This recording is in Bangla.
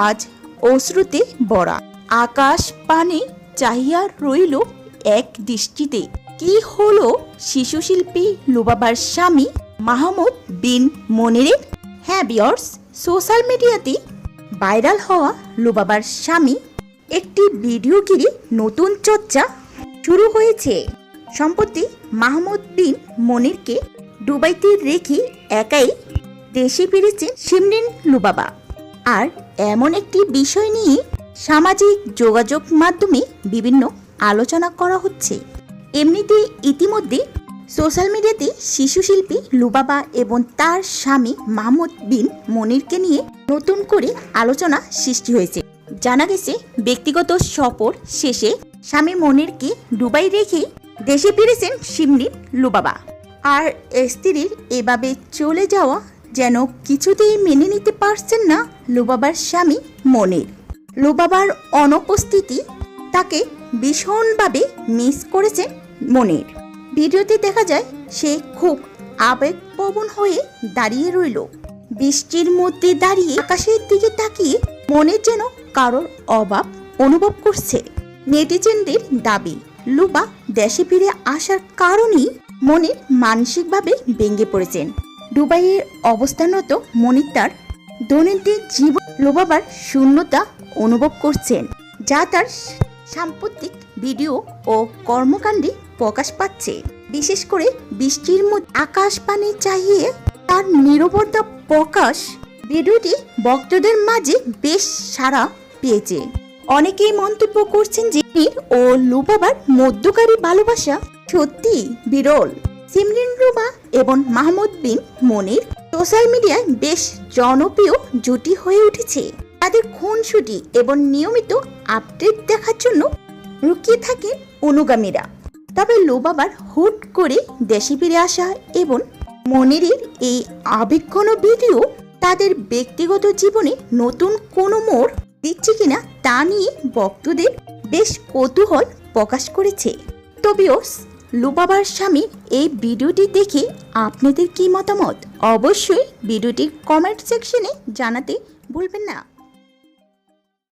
আজ অশ্রুতে ভরা। আকাশ পানে চাহিয়া রইল এক দৃষ্টিতে। কি হলো শিশুশিল্পী লুবাবার স্বামী মাহমুদ বিন মনিরের? হ্যাঁ ভিউয়ার্স, সোশ্যাল মিডিয়াতে ভাইরাল হওয়া লুবাবার স্বামী একটি ভিডিও ঘিরে নতুন চর্চা শুরু হয়েছে। সম্প্রতি মাহমুদ বিন মনিরকে দুবাইতে রেখে একাই দেশে ফিরেছেন শিমরিন লুবাবা। আর এমন একটি বিষয় নিয়ে সামাজিক যোগাযোগ মাধ্যমে বিভিন্ন আলোচনা করা হচ্ছে। এমনিতে ইতিমধ্যে সোশ্যাল মিডিয়াতে শিশুশিল্পী লুবাবা এবং তার স্বামী মাহমুদ বিন মনিরকে নিয়ে নতুন করে আলোচনা সৃষ্টি হয়েছে। জানা গেছে ব্যক্তিগত সফর শেষে স্বামী মনিরকে দুবাই রেখে দেশে ফিরেছেন শিমরিন লুবাবা। আর স্ত্রীর এভাবে চলে যাওয়া যেন কিছুতেই মেনে নিতে পারছেন না লুবাবার স্বামী মনির। লুবাবার অনুপস্থিতি তাকে ভীষণভাবে মিস করেছেন মনির। ভিডিওতে দেখা যায় সে খুব আবেগপ্রবণ হয়ে দাঁড়িয়ে রইল। বৃষ্টির মধ্যে দাঁড়িয়ে আকাশের দিকে তাকিয়ে মনে যেন কারোর অভাব অনুভব করছে। নেটিজেনদের দাবি, লুবা দেশে ফিরে আসার কারণেই মনির মানসিকভাবে ভেঙে পড়েছেন। দুবাইয়ে অবস্থানরত মনির তার দৈনন্দিন জীবন লুবাবার শূন্যতা অনুভব করছেন, যা তার সাম্প্রতিক ভিডিও ও কর্মকাণ্ডে প্রকাশ পাচ্ছে। বিশেষ করে বৃষ্টির মধ্যে আকাশ পানে চাহিয়ে তার নীরবতা প্রকাশ ভিডিওটি ভক্তদের মাঝে বেশ সাড়া পেয়েছে। অনেকেই মন্তব্য করছেন যে মনির ও লুবাবার মধ্যকারী ভালোবাসা সত্যি বিরল। শিমরিন লুবা এবং মাহমুদ বিন মনির সোশ্যাল মিডিয়ায় বেশ জনপ্রিয় জুটি হয়ে উঠেছে। তাদের খুনসুটি এবং নিয়মিত আপডেট দেখার জন্য লুকিয়ে থাকেন অনুগামীরা। তবে লুবাবার হুট করে দেশে ফিরে আসা এবং মনিরের এই আবেগঘন ভিডিও তাদের ব্যক্তিগত জীবনে নতুন কোনো মোড় দিচ্ছে কিনা তা নিয়ে ভক্তদের বেশ কৌতূহল প্রকাশ করেছে। তবেও লুবাবার স্বামী এই ভিডিওটি দেখে আপনাদের কি মতামত অবশ্যই ভিডিওটির কমেন্ট সেকশনে জানাতে ভুলবেন না।